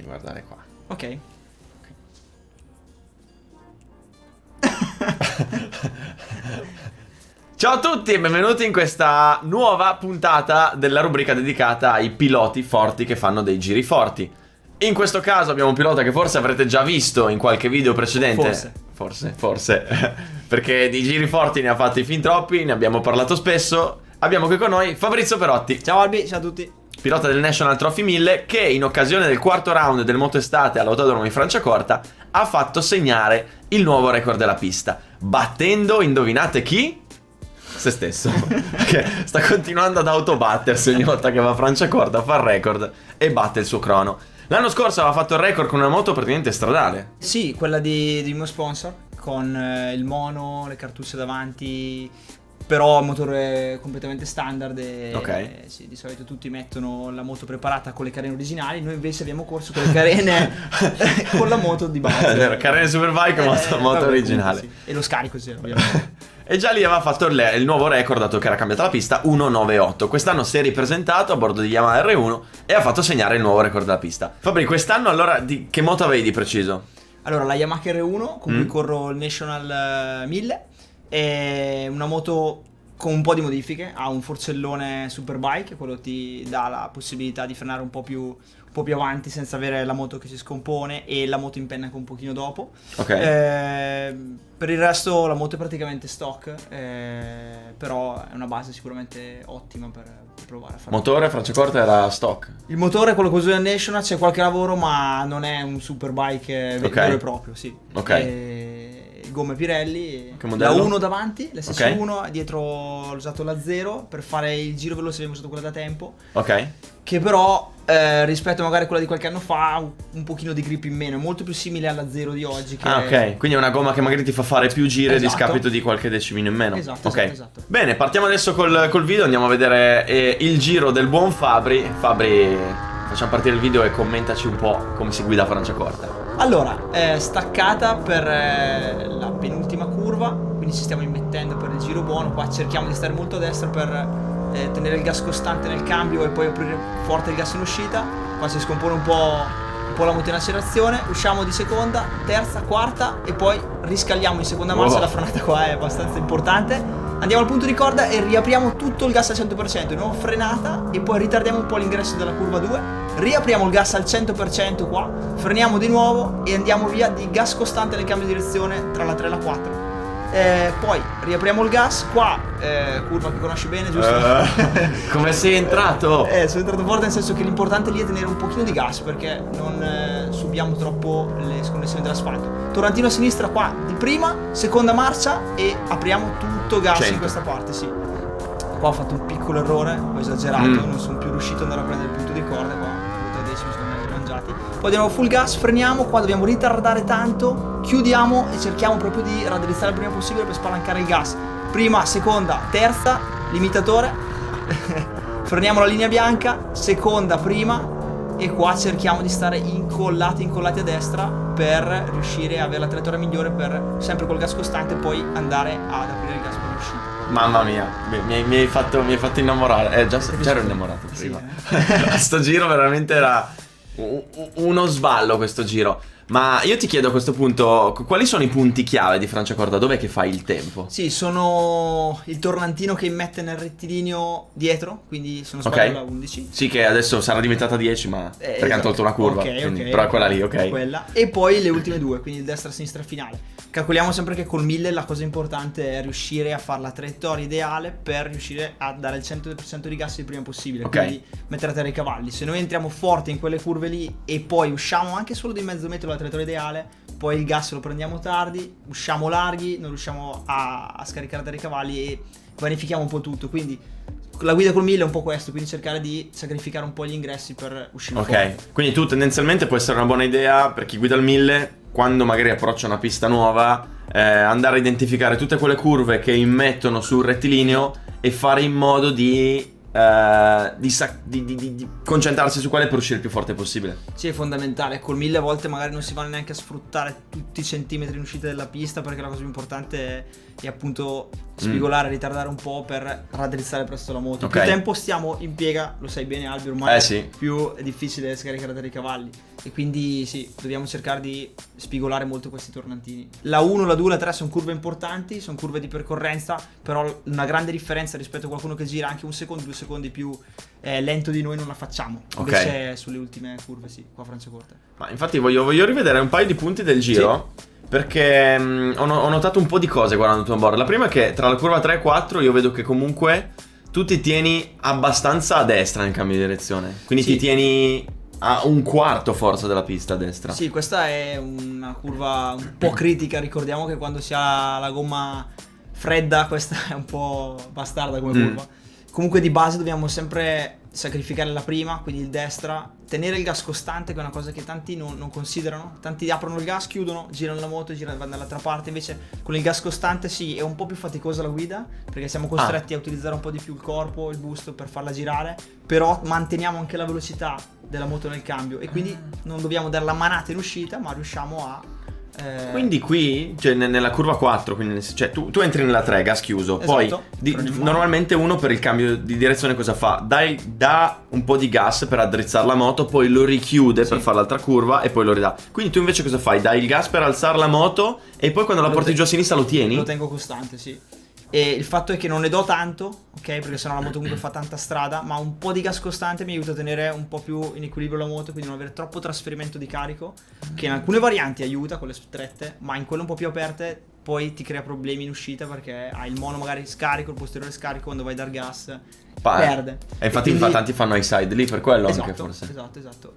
Devi guardare qua. Ok. Ciao a tutti e benvenuti in questa nuova puntata della rubrica dedicata ai piloti forti che fanno dei giri forti. In questo caso abbiamo un pilota che forse avrete già visto in qualche video precedente. Forse. Perché di giri forti ne ha fatti fin troppi, ne abbiamo parlato spesso. Abbiamo qui con noi Fabrizio Perotti. Ciao Albi, ciao a tutti. Pilota del National Trophy 1000 che in occasione del quarto round del Moto Estate all'Autodromo di Franciacorta ha fatto segnare il nuovo record della pista, battendo, indovinate chi? Se stesso. Che sta continuando ad autobattersi ogni volta che va a Franciacorta, fa il record e batte il suo crono. L'anno scorso aveva fatto il record con una moto praticamente stradale. Sì, quella di mio sponsor, con il mono, le cartucce davanti, però motore completamente standard e Ok. sì, di solito tutti mettono la moto preparata con le carene originali, noi invece abbiamo corso con le carene con la moto di base. È vero, carene Superbike, moto vabbè, originale. comunque sì. E lo scarico c'era, ovviamente. E già lì aveva fatto il nuovo record, dato che era cambiata la pista, 1.98. Quest'anno si è ripresentato a bordo di Yamaha R1 e ha fatto segnare il nuovo record della pista. Fabri, quest'anno allora di che moto avevi di preciso? Allora, la Yamaha R1 con cui corro il National 1000 è una moto con un po' di modifiche, ha un forcellone Superbike, quello ti dà la possibilità di frenare un po' più avanti senza avere la moto che si scompone e la moto in penna con un pochino dopo. Ok. Per il resto la moto è praticamente stock, però è una base sicuramente ottima per provare a fare. Motore Franciacorta era stock. Il motore è quello che uso nel National, c'è qualche lavoro ma non è un Superbike vero e proprio, sì. Ok. Gomme Pirelli, Che modello? la 1 davanti, la Ok. SS1, dietro ho usato la 0 per fare il giro veloce, abbiamo usato quella da tempo, Ok. che però rispetto magari a quella di qualche anno fa ha un pochino di grip in meno, è molto più simile alla 0 di oggi che... Ah, ok. Quindi è una gomma che magari ti fa fare più giri a Esatto. discapito di qualche decimino in meno. Esatto, Ok. esatto. Bene, partiamo adesso col video, andiamo a vedere il giro del buon Fabri. Fabri, facciamo partire il video e commentaci un po' come si guida a Franciacorta. Allora, staccata per la penultima curva, quindi ci stiamo immettendo per il giro buono, qua cerchiamo di stare molto a destra per tenere il gas costante nel cambio e poi aprire forte il gas in uscita, qua si scompone un po' la moto in accelerazione, usciamo di seconda, terza, quarta e poi riscaldiamo in seconda marcia, la frenata qua è abbastanza importante, andiamo al punto di corda e riapriamo tutto il gas al 100%, di nuovo frenata e poi ritardiamo un po' l'ingresso della curva 2, riapriamo il gas al 100% qua, freniamo di nuovo e andiamo via di gas costante nel cambio di direzione tra la 3 e la 4. Poi riapriamo il gas, qua curva che conosci bene, giusto? Come sei entrato? Sono entrato forte, nel senso che l'importante lì è tenere un pochino di gas perché non subiamo troppo le sconnessioni dell'asfalto. Torrantino a sinistra qua di prima, seconda marcia e apriamo tutto gas 100. in questa parte, sì. Qua ho fatto un piccolo errore, ho esagerato, non sono più riuscito ad andare a prendere il punto di corda, qua 3 decimi sono mangiati. Poi di nuovo full gas, freniamo, qua dobbiamo ritardare tanto, chiudiamo e cerchiamo proprio di raddrizzare il prima possibile per spalancare il gas. Prima, seconda, terza, limitatore, freniamo la linea bianca, seconda, prima e qua cerchiamo di stare incollati a destra per riuscire a avere la traiettoria migliore per sempre col gas costante poi andare ad aprire il gas per l'uscita. Mamma mia, mi hai fatto innamorare. Già ero innamorato prima. Sto giro veramente era uno sballo, questo giro. Ma io ti chiedo a questo punto, quali sono i punti chiave di Franciacorta? Dov'è che fai il tempo? Sì, sono il tornantino che immette nel rettilineo dietro, quindi sono sbaglio la 11. Sì, che adesso sarà diventata 10, ma perché hanno esatto. tolto una curva, quindi, però è quella lì, ok. Quella. E poi le ultime due, quindi il destra-sinistra finale. Calcoliamo sempre che col 1000 la cosa importante è riuscire a fare la traiettoria ideale per riuscire a dare il 100% di gas il prima possibile, quindi mettere a terra i cavalli. Se noi entriamo forte in quelle curve lì e poi usciamo anche solo di mezzo metro dalla traiettoria ideale, poi il gas lo prendiamo tardi, usciamo larghi, non riusciamo a scaricare a terra i cavalli e vanifichiamo un po' tutto, quindi la guida col 1000 è un po' questo, quindi cercare di sacrificare un po' gli ingressi per uscire fuori. Ok, quindi tu tendenzialmente può essere una buona idea per chi guida il 1000, quando magari approccia una pista nuova, andare a identificare tutte quelle curve che immettono sul rettilineo e fare in modo di di concentrarsi su quale per uscire il più forte possibile. Sì, è fondamentale. Col 1000 a volte magari non si vanno neanche a sfruttare tutti i centimetri in uscita della pista, perché la cosa più importante è appunto spigolare, ritardare un po' per raddrizzare presto la moto. Ok. Più tempo stiamo in piega, lo sai bene Albi, ormai Sì. più è difficile scaricare dei cavalli. E quindi sì, dobbiamo cercare di spigolare molto questi tornantini. La 1, la 2, la 3 sono curve importanti, sono curve di percorrenza, però una grande differenza rispetto a qualcuno che gira anche un secondo, 2 secondi più lento di noi non la facciamo. Ok. Invece sulle ultime curve sì, qua Franciacorta. Ma infatti voglio rivedere un paio di punti del giro. Perché ho notato un po' di cose guardando tu a bordo. La prima è che tra la curva 3 e 4 io vedo che comunque tu ti tieni abbastanza a destra nel cambio di direzione. Quindi Sì. ti tieni a un quarto forza della pista a destra. Sì, questa è una curva un po' critica, ricordiamo che quando si ha la gomma fredda questa è un po' bastarda come curva. Comunque di base dobbiamo sempre sacrificare la prima, quindi il destra, tenere il gas costante, che è una cosa che tanti non considerano. Tanti aprono il gas, chiudono, girano la moto, vanno dall'altra parte. Invece con il gas costante sì, è un po' più faticosa la guida, perché siamo costretti a utilizzare un po' di più il corpo, il busto per farla girare, però manteniamo anche la velocità della moto nel cambio e quindi non dobbiamo dare la manata in uscita, ma riusciamo a Quindi qui, cioè nella curva 4, quindi, cioè, tu entri nella 3, gas chiuso. Esatto. Poi Prendi il normalmente uno per il cambio di direzione cosa fa? Dà un po' di gas per addrizzare la moto, poi lo richiude per fare l'altra curva e poi lo ridà. Quindi tu invece cosa fai? Dai il gas per alzare la moto e poi quando la porti giù a sinistra lo tieni? Lo tengo costante, sì. E il fatto è che non ne do tanto, ok? Perché sennò la moto comunque fa tanta strada, ma un po' di gas costante mi aiuta a tenere un po' più in equilibrio la moto, quindi non avere troppo trasferimento di carico, che in alcune varianti aiuta con le strette, ma in quelle un po' più aperte poi ti crea problemi in uscita perché hai il mono magari scarico, il posteriore scarico, quando vai a dar gas perde. E infatti tanti fanno i side lì per quello Esatto, anche forse. Esatto.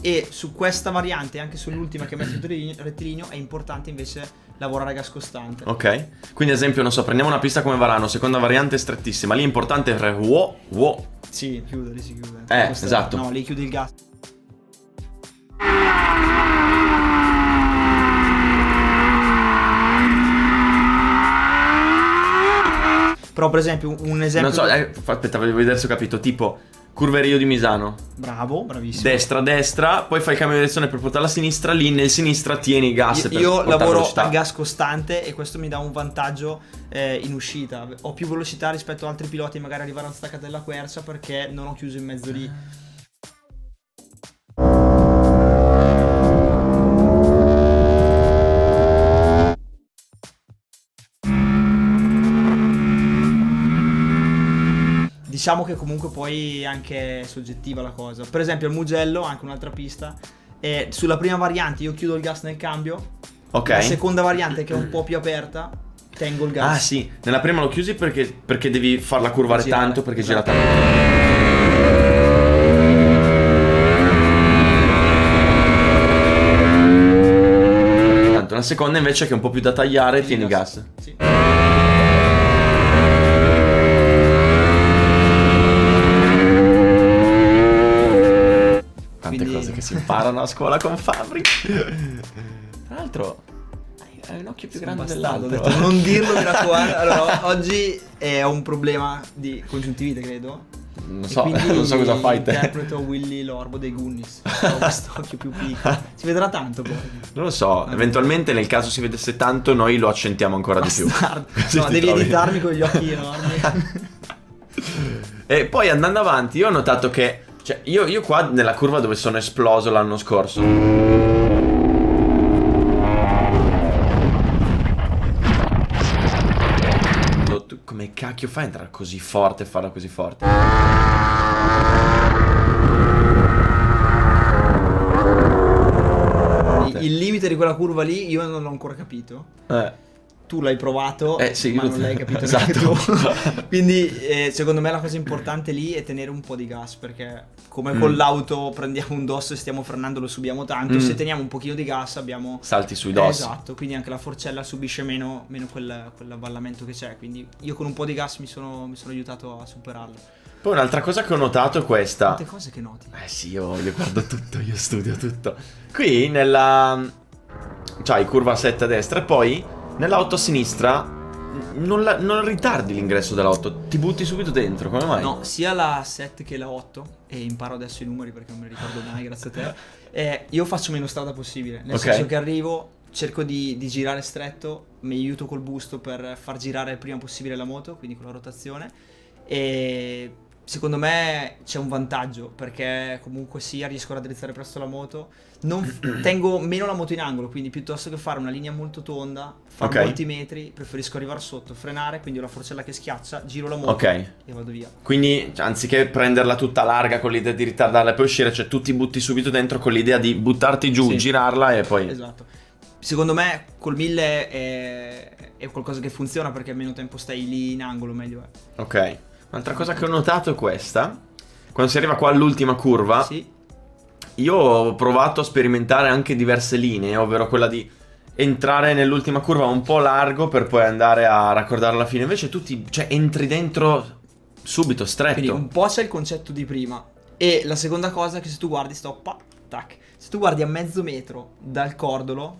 E su questa variante, anche sull'ultima che metto il rettilineo, è importante invece lavorare a gas costante. Ok. Quindi ad esempio, non so, prendiamo una pista come Varano, seconda variante strettissima. Lì è importante fare wow. Sì, chiude. Esatto. No, lì chiudi il gas. Però per esempio un esempio... Non so, aspetta, voglio vedere se ho capito. Tipo, curva Rio di Misano. Bravo, bravissimo. Destra, poi fai il cambio di direzione per portarla a sinistra. Lì nel sinistra tieni il gas per Io portare lavoro velocità. a gas costante e questo mi dà un vantaggio in uscita. Ho più velocità rispetto ad altri piloti, magari arrivare alla staccata della quercia perché non ho chiuso in mezzo lì. Diciamo che comunque poi è anche soggettiva la cosa. Per esempio al Mugello, anche un'altra pista, sulla prima variante io chiudo il gas nel cambio. Ok. La seconda variante, che è un po' più aperta, tengo il gas. Ah sì, nella prima lo chiusi perché devi farla curvare Girare, tanto, perché esatto. gira tanto. La seconda invece che è un po' più da tagliare, tieni il gas. Sì. Tante cose che si imparano a scuola con Fabri. Tra l'altro hai un occhio più grande Bastardo, ho dell'altro. detto, non dirlo, mi raccomando. Allora, oggi ho un problema di congiuntivite, credo. Non E so, quindi non so cosa fai te. interpreto Willy Lorbo dei Goonies. Ho questo occhio più piccolo. Si vedrà tanto poi. Non lo so, eventualmente nel caso si vedesse tanto noi lo accentiamo ancora di più. Bastardo. Così No, ti devi trovi. editarmi con gli occhi enormi. E poi andando avanti io ho notato che, cioè, io qua nella curva dove sono esploso l'anno scorso, tu come cacchio fai a entrare così forte e farla così forte? Il limite di quella curva lì io non l'ho ancora capito. tu l'hai provato, sì, ma non l'hai capito esatto. neanche tu. Quindi secondo me la cosa importante lì è tenere un po' di gas, perché come con l'auto prendiamo un dosso e stiamo frenando, lo subiamo tanto, se teniamo un pochino di gas abbiamo... Salti sui dossi. Esatto, quindi anche la forcella subisce meno quell'avvallamento che c'è, quindi io con un po' di gas mi sono aiutato a superarlo. Poi un'altra cosa che ho notato è questa. Tante cose che noti. Sì, io guardo tutto, io studio tutto. Qui c'hai curva 7 a destra e poi nell'auto a sinistra non ritardi l'ingresso dell'auto, ti butti subito dentro, come mai? No, sia la 7 che la 8, e imparo adesso i numeri perché non me li ricordo bene, grazie a te. Io faccio meno strada possibile, nel senso che arrivo, cerco di girare stretto, mi aiuto col busto per far girare il prima possibile la moto, quindi con la rotazione, e secondo me c'è un vantaggio, perché comunque sia riesco a raddrizzare presto la moto, tengo meno la moto in angolo, quindi piuttosto che fare una linea molto tonda, fare molti metri, preferisco arrivare sotto, frenare, quindi ho la forcella che schiaccia, giro la moto e vado via. Quindi anziché prenderla tutta larga con l'idea di ritardarla e poi uscire, cioè tu ti butti subito dentro con l'idea di buttarti giù, girarla e poi... Esatto. Secondo me col 1000 è qualcosa che funziona, perché meno tempo stai lì in angolo meglio è. Ok. Un'altra cosa che ho notato è questa. Quando si arriva qua all'ultima curva, io ho provato a sperimentare anche diverse linee, ovvero quella di entrare nell'ultima curva un po' largo per poi andare a raccordare alla fine. Invece tu entri dentro subito, stretto. Quindi un po' c'è il concetto di prima. E la seconda cosa è che se tu guardi, se tu guardi a mezzo metro dal cordolo,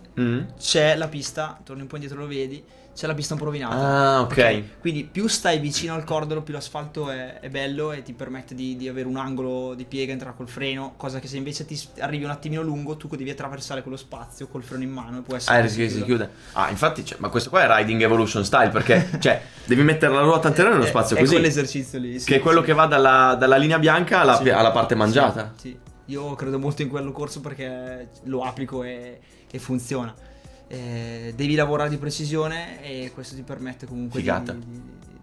c'è la pista, torni un po' indietro, lo vedi, c'è la pista un po' rovinata. Ah, ok. Quindi più stai vicino al cordolo, più l'asfalto è bello e ti permette di avere un angolo di piega, entrare col freno, cosa che se invece ti arrivi un attimino lungo, tu devi attraversare quello spazio col freno in mano e può essere... si chiude. Infatti, ma questo qua è Riding Evolution Style, perché devi mettere la ruota anteriore nello spazio così. È quell'esercizio lì. Che è quello che va dalla linea bianca alla parte mangiata. Sì. Io credo molto in quello corso perché lo applico e funziona. Devi lavorare di precisione e questo ti permette comunque di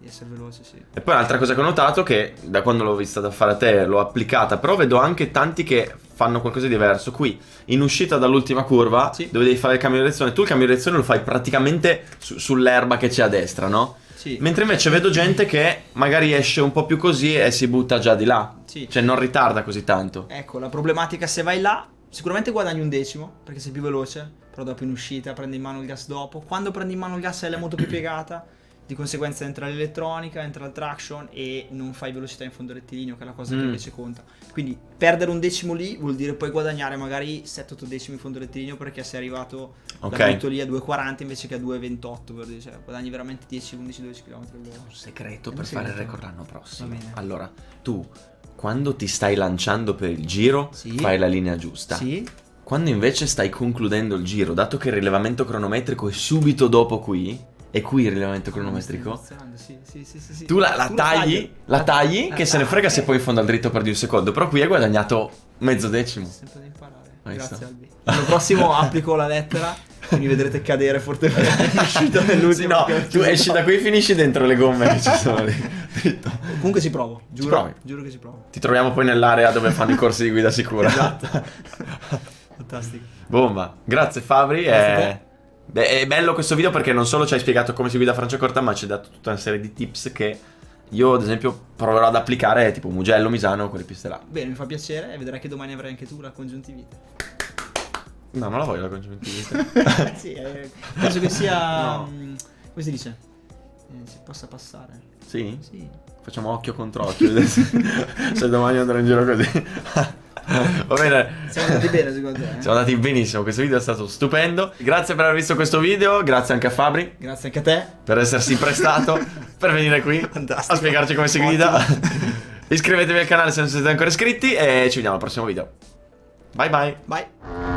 essere veloce, sì. E poi un'altra cosa che ho notato, che da quando l'ho vista da fare a te l'ho applicata, però vedo anche tanti che fanno qualcosa di diverso. Qui in uscita dall'ultima curva, dove devi fare il cambio di direzione, tu il cambio di direzione lo fai praticamente sull'erba che c'è a destra, no? Sì. Mentre invece vedo gente che magari esce un po' più così e si butta già di là. Sì. Cioè non ritarda così tanto. Ecco, la problematica, se vai là sicuramente guadagni un decimo perché sei più veloce, però dopo in uscita prendi in mano il gas dopo. Quando prendi in mano il gas hai la moto più piegata, di conseguenza entra l'elettronica, entra il traction e non fai velocità in fondo rettilineo, che è la cosa che invece conta. Quindi perdere un decimo lì vuol dire poi guadagnare magari 7-8 decimi in fondo rettilineo, perché sei arrivato da tutto lì a 2,40 invece che a 2,28, per dire, cioè guadagni veramente 10, 11, 12 km all'ora. Un segreto per fare il record l'anno prossimo. Allora, tu quando ti stai lanciando per il giro fai la linea giusta. Quando invece stai concludendo il giro, dato che il rilevamento cronometrico è subito dopo qui, e qui il rilevamento cronometrico, sì. tu la tagli, che se ne frega se poi in fondo al dritto perdi un secondo, però qui hai guadagnato mezzo decimo. Sempre da imparare. Grazie Albi. L'anno prossimo applico la lettera e mi vedrete cadere fortemente uscito nell'ultimo. Tu esci da qui e finisci dentro le gomme che ci sono lì. Comunque ci provo, giuro che ci provo. Ti troviamo poi nell'area dove fanno i corsi di guida sicura. Esatto. Fantastico. Bomba. Grazie Fabri. È bello questo video perché non solo ci hai spiegato come si guida Franciacorta, ma ci hai dato tutta una serie di tips che io ad esempio proverò ad applicare, tipo Mugello, Misano, quelle piste là. Bene, mi fa piacere e vedrai che domani avrai anche tu la congiuntivite. No, non la voglio la congiuntivite. Sì, penso che sia... come si dice? Si possa passare. Sì? Sì. Facciamo occhio contro occhio se domani andrò in giro così. Va bene. Siamo andati bene secondo te? Siamo andati benissimo, questo video è stato stupendo. Grazie per aver visto questo video, grazie anche a Fabri. Grazie anche a te per essersi prestato per venire qui a spiegarci come si guida. Iscrivetevi al canale se non siete ancora iscritti e ci vediamo al prossimo video. Bye bye. Bye.